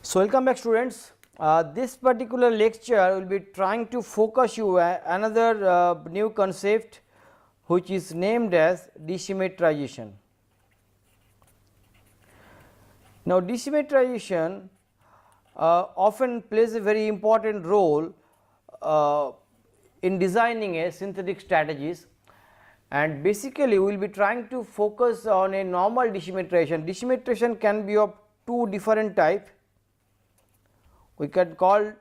So, welcome back students. This particular lecture will be trying to focus you another new concept which is named as desymmetrization. Now, desymmetrization often plays a very important role in designing a synthetic strategies, and basically we will be trying to focus on a normal desymmetrization. Desymmetrization can be of two different types. We can call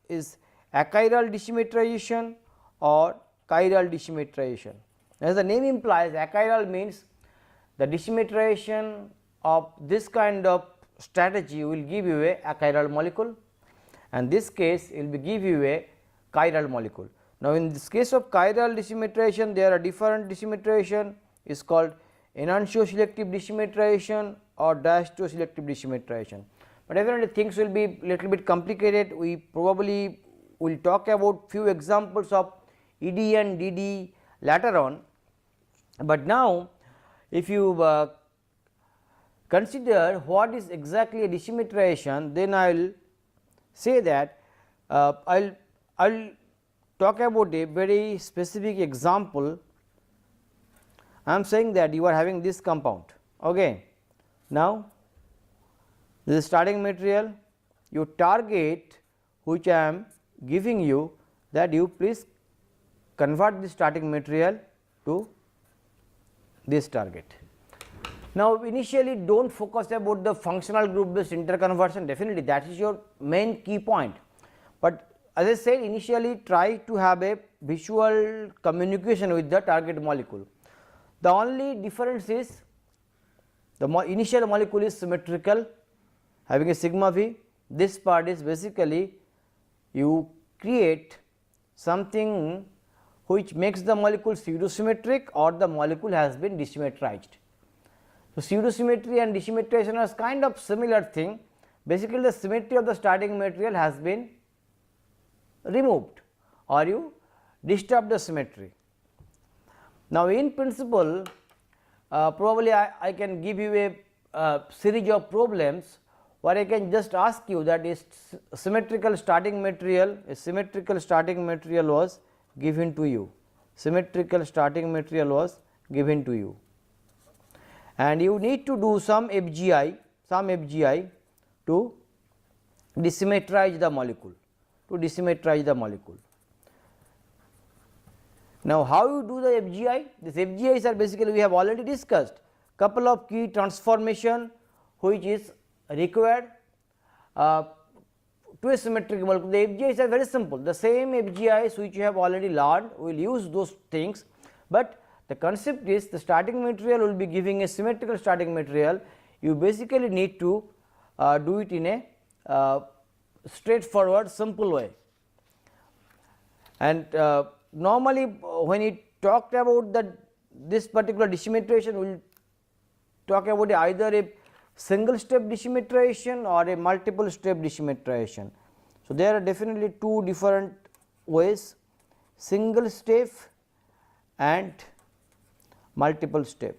is achiral desymmetrization or chiral desymmetrization. As the name implies, achiral means the desymmetrization of this kind of strategy will give you a achiral molecule, and this case will be give you a chiral molecule. Now, in this case of chiral desymmetrization, there are different desymmetrization is called enantioselective desymmetrization or diastereoselective desymmetrization. But definitely things will be little bit complicated. We probably will talk about few examples of ED and DD later on, but now if you consider what is exactly a desymmetrization, then I will say that I will talk about a very specific example. I am saying that you are having this compound. Okay. Now, this is starting material, your target which I am giving you, that you please convert the starting material to this target. Now, initially do not focus about the functional group based interconversion, definitely that is your main key point, but as I said, initially try to have a visual communication with the target molecule. The only difference is the initial molecule is symmetrical, having a sigma v. This part is basically you create something which makes the molecule pseudosymmetric or the molecule has been desymmetrized. So, pseudosymmetry and desymmetrization are kind of similar thing. Basically, the symmetry of the starting material has been removed or you disturb the symmetry. Now, in principle probably I can give you a series of problems where I can just ask you that is symmetrical starting material, a symmetrical starting material was given to you, symmetrical starting material was given to you, and you need to do some FGI to desymmetrize the molecule, Now, how you do the FGI? These FGIs are basically we have already discussed couple of key transformation which is required to a symmetric molecule. The FGIs are very simple, the same FGIs which you have already learned, we will use those things, but the concept is the starting material will be giving a symmetrical starting material. You basically need to do it in a straightforward simple way, and normally when you talked about this particular desymmetrization, we will talk about either a single step desymmetrization or a multiple step desymmetrization. So, there are definitely two different ways, single step and multiple step.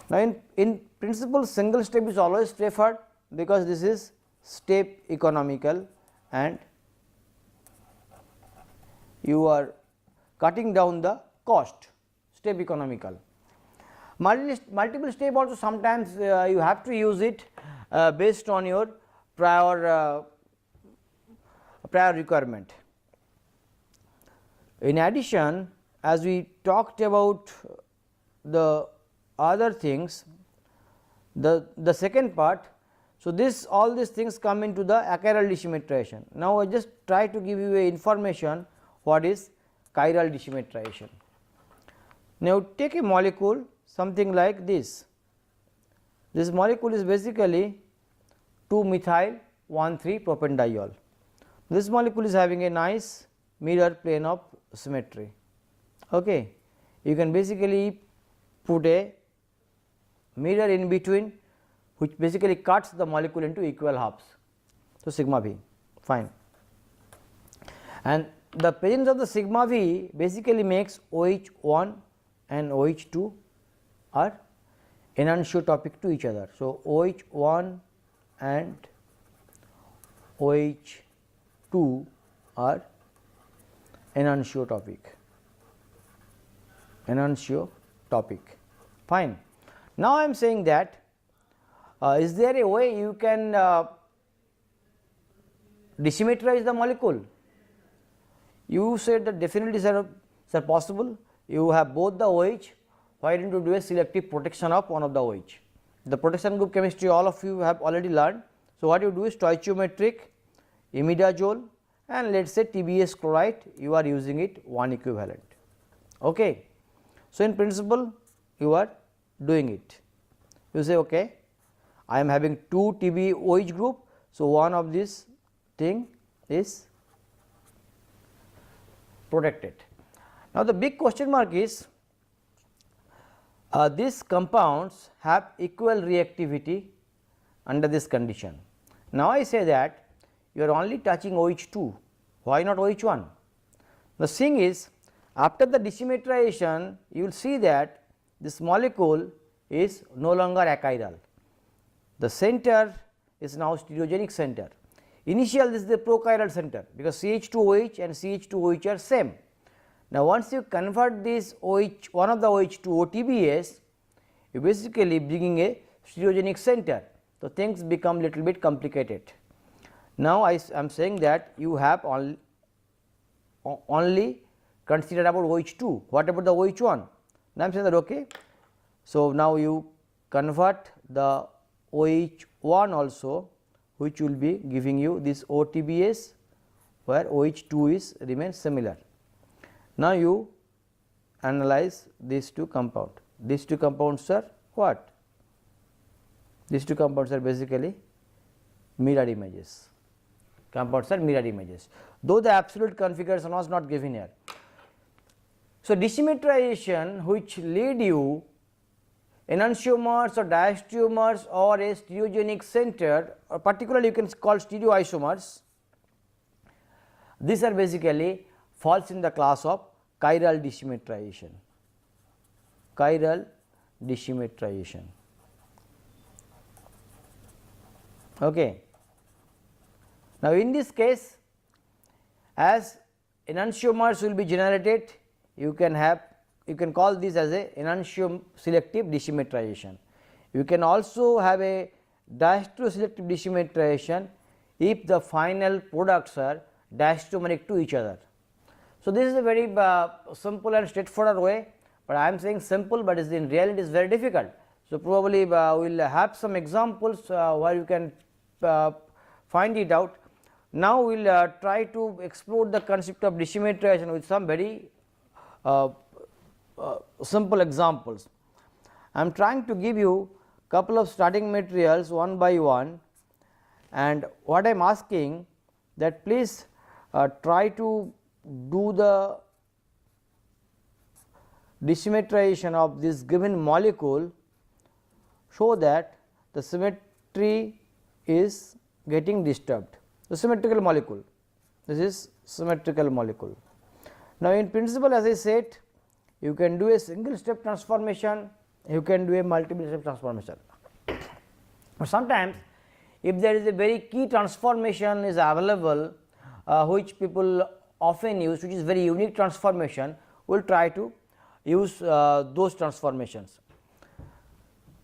Now, in principle single step is always preferred because this is step economical and you are cutting down the cost, step economical. Multiple step also sometimes you have to use it based on your prior requirement. In addition, as we talked about the other things, the second part, so this all these things come into the achiral desymmetrization. Now, I just try to give you a information what is chiral desymmetrization. Now, take a molecule something like this. This molecule is basically 2-methyl-1,3-propanediol. This molecule is having a nice mirror plane of symmetry. Okay. You can basically put a mirror in between which basically cuts the molecule into equal halves. So, sigma v, fine, and the presence of the sigma v basically makes OH1 and OH2 are enantiotopic to each other. So, OH1 and OH2 are enantiotopic, fine. Now, I am saying that is there a way you can desymmetrize the molecule? You said that definitely sir possible. You have both the OH, why don't you do a selective protection of one of the OH? The protection group chemistry all of you have already learned. So, what you do is stoichiometric, imidazole and let us say TBS chloride, you are using it 1 equivalent. Okay. So, in principle you are doing it. You say okay, I am having 2 TbOH group. So, one of this thing is protected. Now, the big question mark is these compounds have equal reactivity under this condition. Now, I say that you are only touching OH2, why not OH1? The thing is after the desymmetrization you will see that this molecule is no longer achiral. The center is now stereogenic center. Initial this is the prochiral center because CH2OH and CH2OH are same. Now, once you convert this OH one of the OH to OTBS, you basically bringing a stereogenic center. So, things become little bit complicated. Now, I am saying that you have only considered about OH2, what about the OH1? Now, I am saying that okay. So, now you convert the OH1 also, which will be giving you this OTBS where OH2 is remains similar. Now, you analyze these two compounds. These two compounds are what? These two compounds are basically mirror images. Compounds are mirror images, though the absolute configuration was not given here. So, desymmetrization which lead you enantiomers or diastereomers or a stereogenic center, or particularly you can call stereoisomers, these are basically falls in the class of chiral desymmetrization. Chiral desymmetrization. Okay. Now, in this case, as enantiomers will be generated, you can call this as a enantiom selective desymmetrization. You can also have a diastereoselective desymmetrization if the final products are diastereomeric to each other. So, this is a very simple and straightforward way, but I am saying simple, but in reality it is very difficult. So, probably we will have some examples where you can find it out. Now, we will try to explore the concept of desymmetrization with some very simple examples. I am trying to give you couple of starting materials one by one, and what I am asking that please try to do the desymmetrization of this given molecule, so that the symmetry is getting disturbed. The symmetrical molecule, this is symmetrical molecule. Now, in principle as I said, you can do a single step transformation, you can do a multiple step transformation. But sometimes if there is a very key transformation is available which people often use, which is very unique transformation, we will try to use those transformations.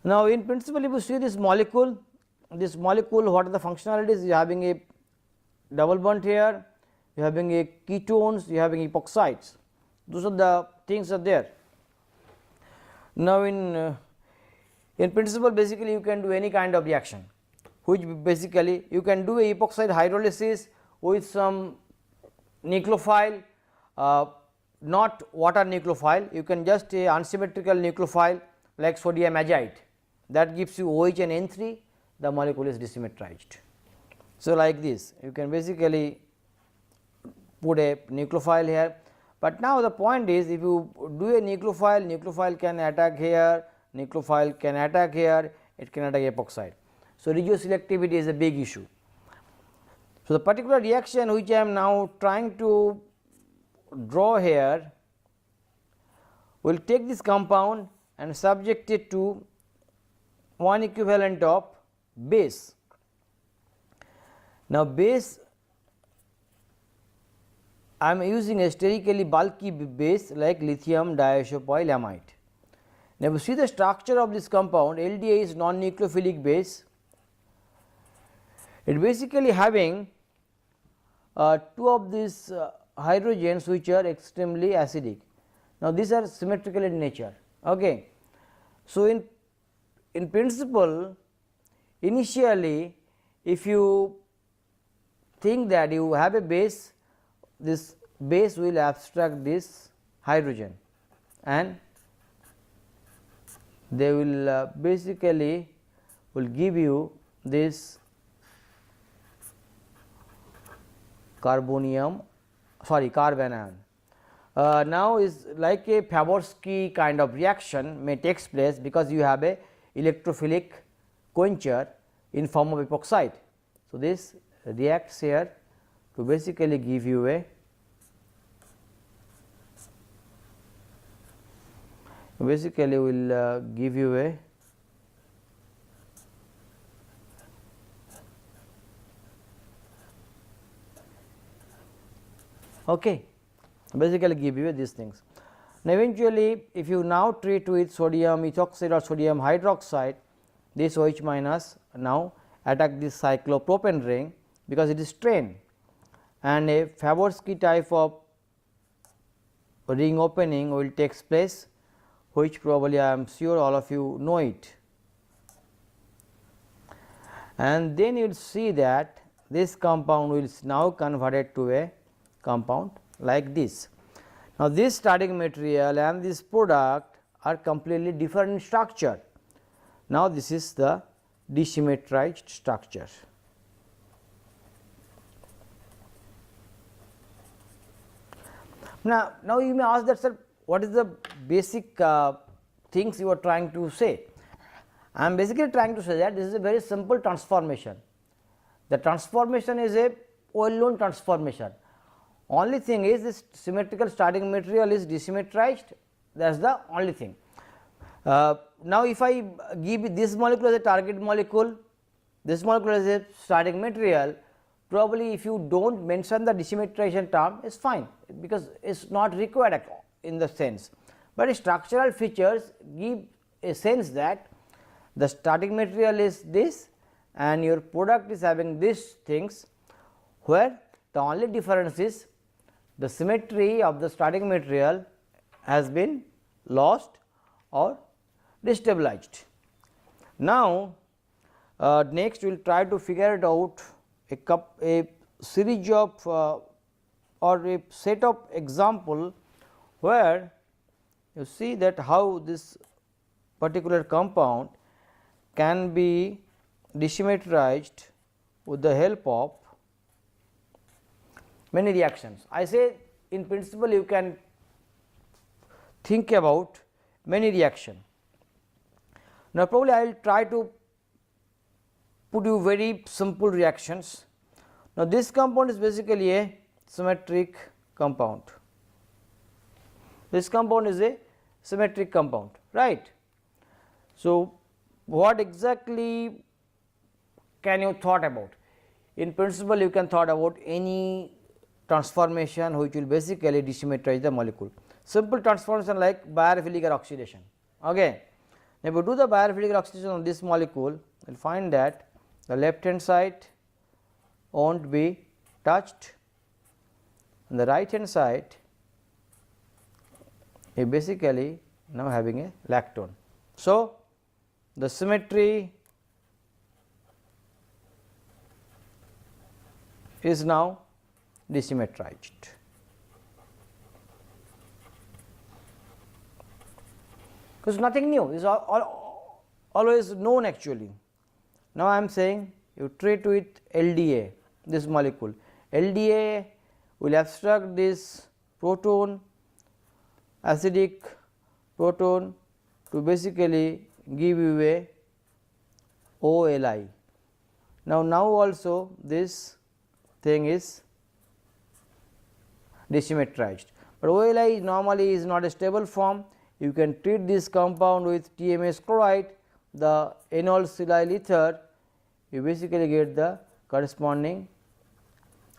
Now, in principle if you see this molecule what are the functionalities? You are having a double bond here, you are having a ketones, you are having epoxides, those are the things are there. Now, in principle basically you can do any kind of reaction, which basically you can do a epoxide hydrolysis with some nucleophile, not water nucleophile, you can just a unsymmetrical nucleophile like sodium azide, that gives you OH and N3, the molecule is desymmetrized. So, like this you can basically put a nucleophile here, but now the point is if you do a nucleophile can attack here, nucleophile can attack here, it can attack epoxide. So, regioselectivity is a big issue. So, the particular reaction which I am now trying to draw here, we will take this compound and subject it to one equivalent of base. Now, base I am using a sterically bulky base like lithium diisoproyl amide. Now, we see the structure of this compound. LDA is non-nucleophilic base. It basically having two of these hydrogens which are extremely acidic. Now, these are symmetrical in nature. Okay. So, in principle, initially if you think that you have a base, this base will abstract this hydrogen and they will basically will give you this carbonium carbon ion. Now, is like a Favorsky kind of reaction may takes place because you have a electrophilic quencher in form of epoxide. So, this reacts here to basically give you a give you a okay, basically give you these things. Now, eventually if you now treat with sodium ethoxide or sodium hydroxide, this OH minus now attack this cyclopropane ring because it is strained, and a Favorsky type of ring opening will takes place, which probably I am sure all of you know it. And then you will see that this compound will now converted to a compound like this. Now, this starting material and this product are completely different in structure. Now, this is the desymmetrized structure. Now you may ask that, sir, what is the basic things you are trying to say? I am basically trying to say that this is a very simple transformation. The transformation is a well known transformation. Only thing is this symmetrical starting material is desymmetrized, that is the only thing. Now, if I give this molecule as a target molecule, this molecule as a starting material, probably if you do not mention the desymmetrization term is fine, because it is not required in the sense, but structural features give a sense that the starting material is this and your product is having these things, where the only difference is the symmetry of the starting material has been lost or destabilized. Now, next we will try to figure it out a series of or a set of example where you see that how this particular compound can be desymmetrized with the help of many reactions. I say in principle you can think about many reaction. Now, probably I will try to put you very simple reactions. Now, this compound is basically a symmetric compound. This compound is a symmetric compound, right. So, what exactly can you thought about? In principle, you can thought about any transformation which will basically desymmetrize the molecule. Simple transformation like biophilic oxidation. Okay. If we do the biophilic oxidation on this molecule, you will find that the left hand side will not be touched and the right hand side is basically now having a lactone. So, the symmetry is now desymmetrized. Because nothing new, is always known actually. Now, I am saying you treat with LDA, this molecule. LDA will abstract this proton, acidic proton, to basically give you a OLI. Now also this thing is desymmetrized, but OLI normally is not a stable form. You can treat this compound with TMS chloride, the enol silyl ether, you basically get the corresponding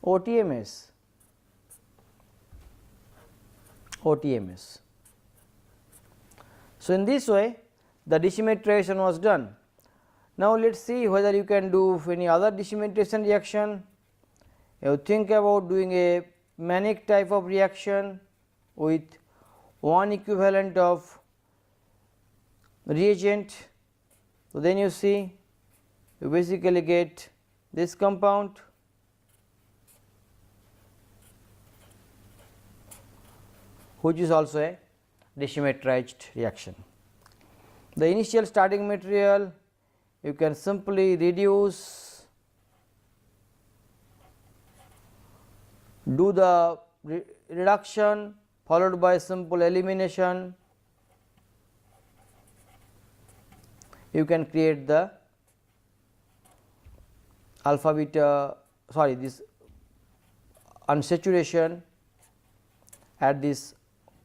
OTMS. So, in this way the decimmetrization was done. Now, let us see whether you can do any other decimmetrization reaction. You think about doing a Mannich type of reaction with one equivalent of reagent. So, then you see you basically get this compound, which is also a decimmetrized reaction. The initial starting material you can simply reduce, do the reduction followed by simple elimination, you can create the alpha beta this unsaturation at this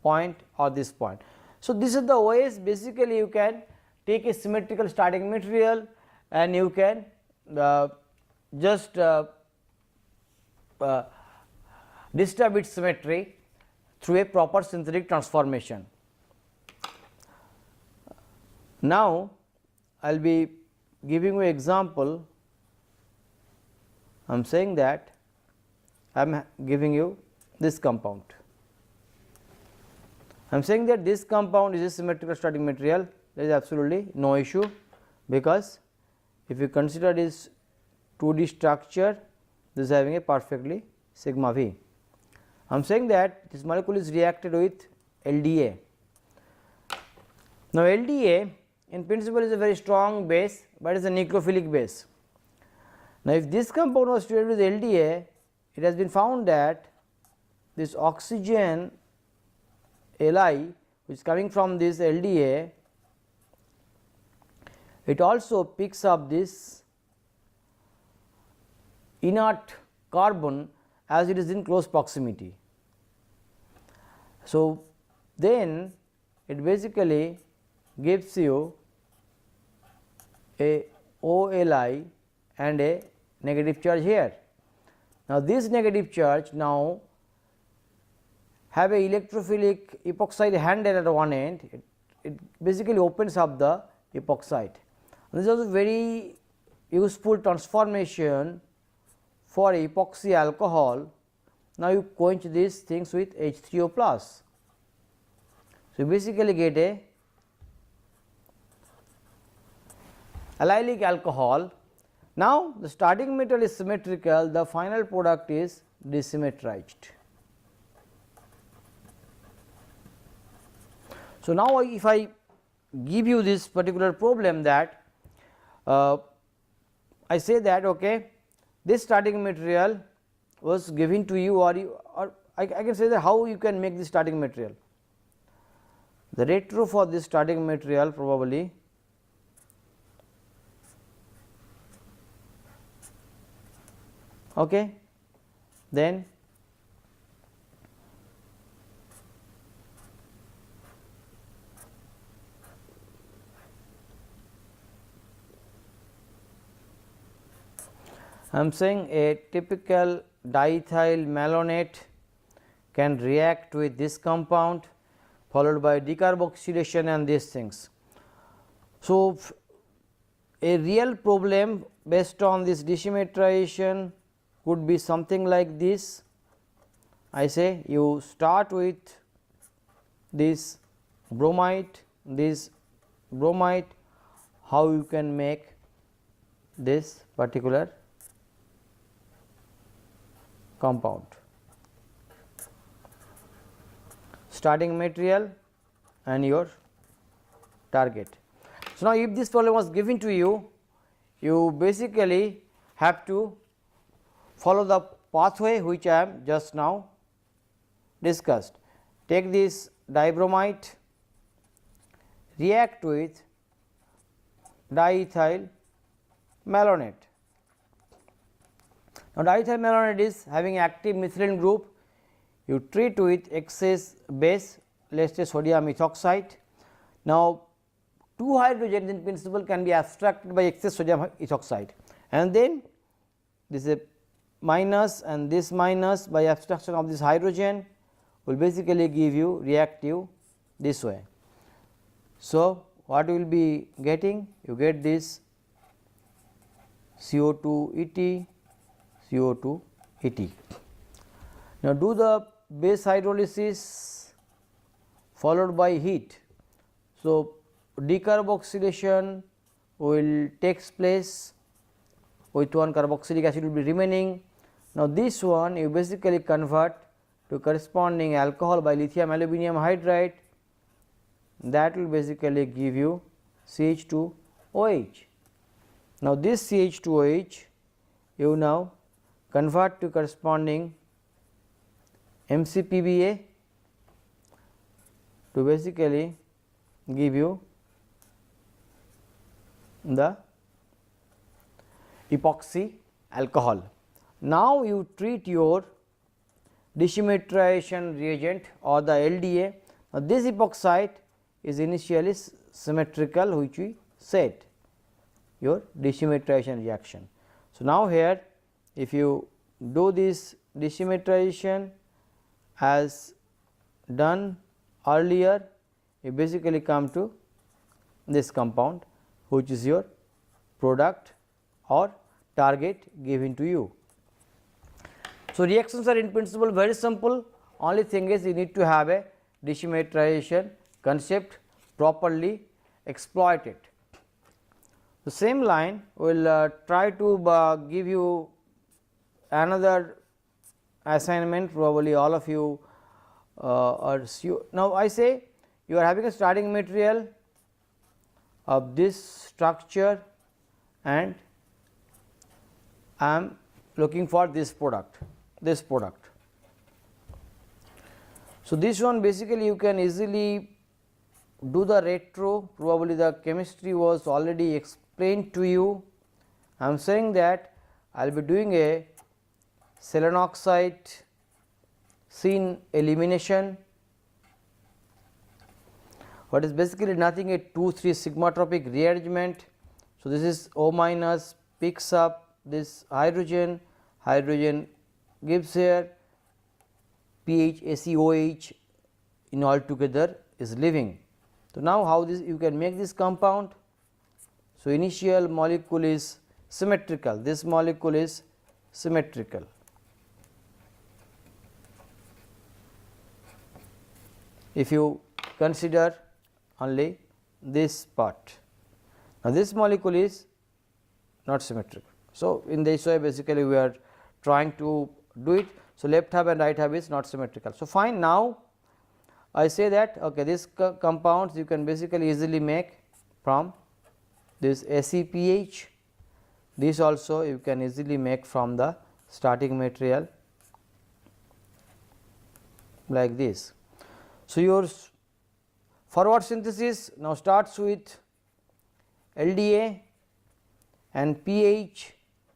point or this point. So, this is the ways basically you can take a symmetrical starting material and you can just disturb its symmetry through a proper synthetic transformation. Now, I will be giving you an example. I am saying that I am giving you this compound. I am saying that this compound is a symmetrical starting material, there is absolutely no issue, because if you consider this 2D structure, this is having a perfectly sigma V. I am saying that this molecule is reacted with LDA. Now, LDA in principle is a very strong base, but it is a nucleophilic base. Now, if this compound was treated with LDA, it has been found that this oxygen Li which is coming from this LDA, it also picks up this inert carbon as it is in close proximity. So, then it basically gives you a OLi and a negative charge here. Now, this negative charge now have a electrophilic epoxide handle at one end, it basically opens up the epoxide. This is also very useful transformation for epoxy alcohol. Now, you quench these things with H3O plus. So, you basically get a allylic alcohol. Now, the starting material is symmetrical, the final product is decimmetrized. So, now if I give you this particular problem that I say that okay, this starting material was given to you, or I can say that how you can make this starting material. The retro for this starting material probably okay, then I am saying a typical diethyl malonate can react with this compound followed by decarboxylation and these things. So, a real problem based on this decimmetrization could be something like this. I say you start with this bromide, how you can make this particular compound. Starting material and your target. So, now if this problem was given to you, you basically have to follow the pathway which I am just now discussed. Take this dibromide, react with diethyl malonate. Now, diethyl malonate is having active methylene group, you treat with excess base, let us say sodium methoxide. Now, 2 hydrogens in principle can be abstracted by excess sodium ethoxide, and then this is a minus and this minus by abstraction of this hydrogen will basically give you reactive this way. So, what you will be getting? You get this CO2 ET, CO2 ET. Now, do the base hydrolysis followed by heat. So, decarboxylation will takes place with one carboxylic acid will be remaining. Now, this one you basically convert to corresponding alcohol by lithium aluminum hydride, that will basically give you CH2OH. Now, this CH2OH you now convert to corresponding MCPBA to basically give you the epoxy alcohol. Now, you treat your desymmetrization reagent or the LDA. Now, this epoxide is initially symmetrical, which we said your desymmetrization reaction. So, now here if you do this desymmetrization as done earlier, you basically come to this compound, which is your product or target given to you. So, reactions are in principle very simple, only thing is you need to have a desymmetrization concept properly exploited. The same line will try to give you another assignment, probably all of you are now. I say you are having a starting material of this structure and I am looking for this product. So, this one basically you can easily do the retro, probably the chemistry was already explained to you. I am saying that I will be doing a selenoxide scene elimination, what is basically nothing a 2,3 sigmatropic rearrangement. So, this is O minus picks up this hydrogen, hydrogen gives here pH ACOH in all together is leaving. So, now how this you can make this compound? So, initial molecule is symmetrical, this molecule is symmetrical. If you consider only this part, now this molecule is not symmetrical. So, in this way basically we are trying to do it. So, left half and right half is not symmetrical. So, fine, now I say that okay, this compounds you can basically easily make from this ACPH, this also you can easily make from the starting material like this. So, your forward synthesis now starts with LDA and pH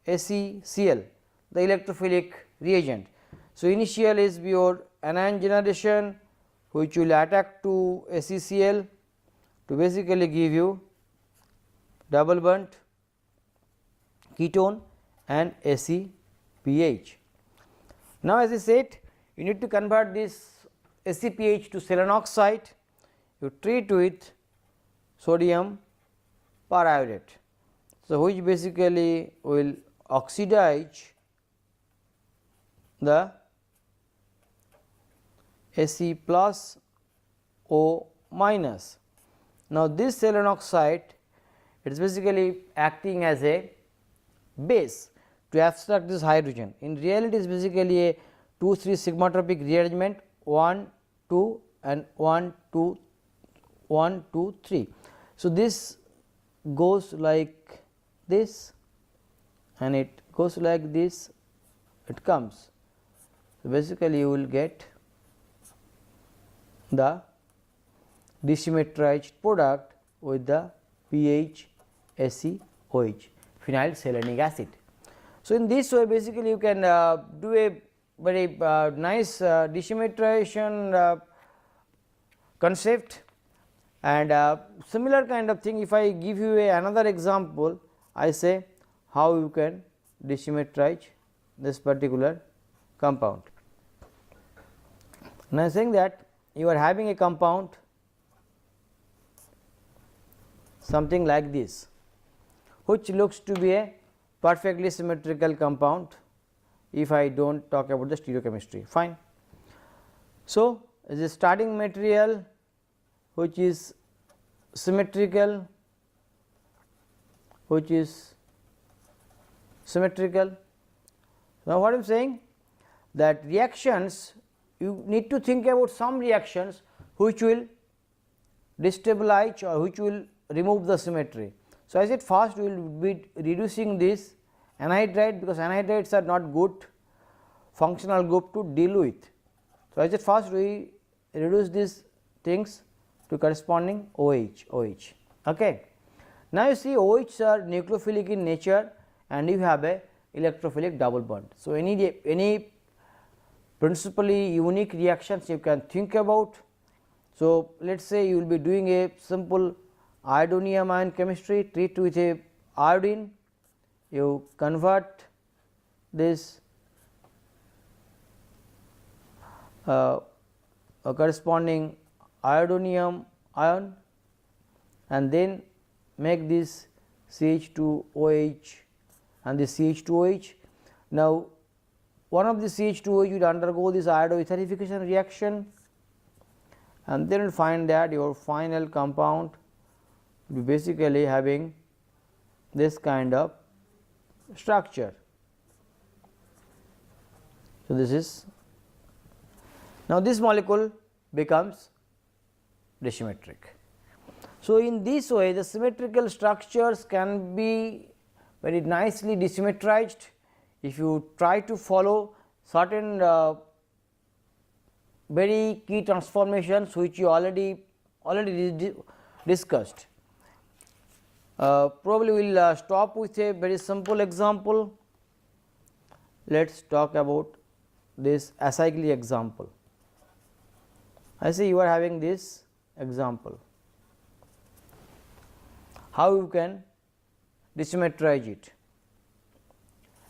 ACCl, the electrophilic reagent. So, initial is your anion generation, which will attack to ACCl to basically give you double bond ketone and ACPH. Now, as I said, you need to convert this ACPH to selenoxide, you treat with sodium periodate. So, which basically will oxidize the AC plus O minus. Now, this selenoxide it is basically acting as a base to abstract this hydrogen. In reality, it is basically a 2,3 sigmatropic rearrangement 1 2 and 1 2 1 2 3. So, this goes like this and it goes like this, it comes. So, basically you will get the desymmetrized product with the pH ACOH, phenyl selenic acid. So, in this way basically you can do a very nice desymmetrization concept And similar kind of thing, if I give you another example, I say how you can desymmetrize this particular compound. Now, I am saying that you are having a compound something like this, which looks to be a perfectly symmetrical compound if I do not talk about the stereochemistry, fine. So, is a starting material which is symmetrical, Now, what I am saying that reactions, you need to think about some reactions which will destabilize or which will remove the symmetry. So, I said first we will be reducing this anhydride, because anhydrides are not good functional group to deal with. So, I said first we reduce these things to corresponding OH. Okay. Now, you see OH are nucleophilic in nature and you have a electrophilic double bond. So, any principally unique reactions you can think about. So, let us say you will be doing a simple iodinium ion chemistry, treat with a iodine, you convert this a corresponding iodinium ion and then make this CH2OH and this CH2OH. Now, one of the CH2OH will undergo this iodoetherification reaction and then you will find that your final compound will be basically having this kind of structure. So, this is now this molecule becomes disymmetric. So, in this way the symmetrical structures can be very nicely desymmetrized if you try to follow certain very key transformations which you already discussed. Probably we will stop with a very simple example. Let us talk about this acyclic example. I say you are having this example. How you can desymmetrize it?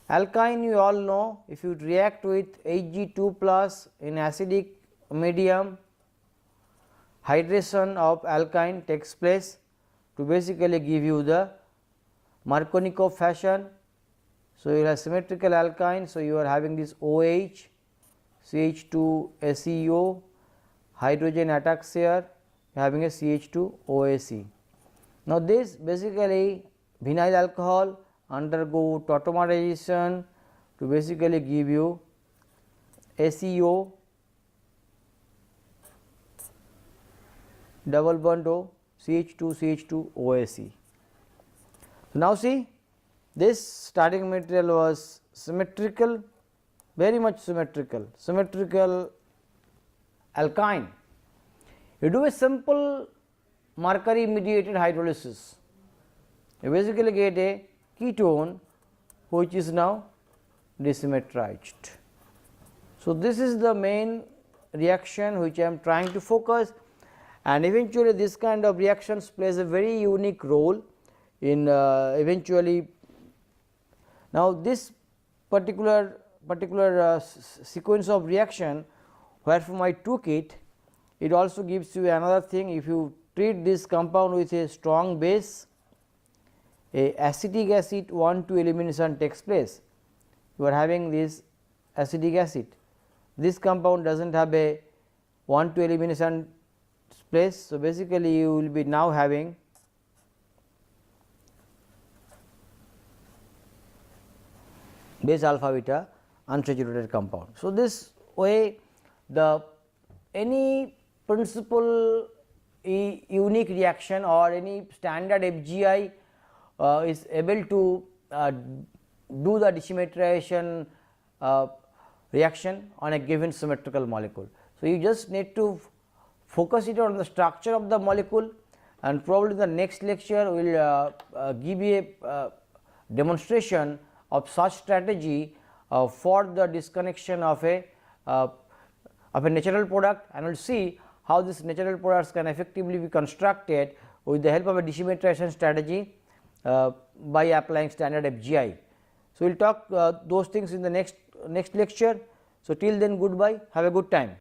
Alkyne you all know, if you react with Hg2 plus in acidic medium, hydration of alkyne takes place to basically give you the Markovnikov fashion. So, you have symmetrical alkyne. So, you are having this OH, CH2 SeO, hydrogen attacks here, having a CH2 OAC. Now, this basically vinyl alcohol undergo tautomerization to basically give you SeO double bond O CH2 OAC. So, now see this starting material was symmetrical, very much symmetrical alkyne. You do a simple mercury mediated hydrolysis, you basically get a ketone which is now desymmetrized. So, this is the main reaction which I am trying to focus, and eventually this kind of reactions plays a very unique role in eventually. Now, this particular sequence of reaction where from I took it, it also gives you another thing. If you treat this compound with a strong base, a acetic acid 1,2 elimination takes place. You are having this acetic acid. This compound does not have a 1,2 elimination place. So, basically you will be now having base alpha beta unsaturated compound. So, this way the any principal unique reaction or any standard FGI is able to do the desymmetrization reaction on a given symmetrical molecule. So, you just need to focus it on the structure of the molecule, and probably the next lecture will give you a demonstration of such strategy for the disconnection of a natural product, and we will see how these natural products can effectively be constructed with the help of a disymmetrization strategy by applying standard FGI. So, we will talk those things in the next lecture. So, till then, goodbye, have a good time.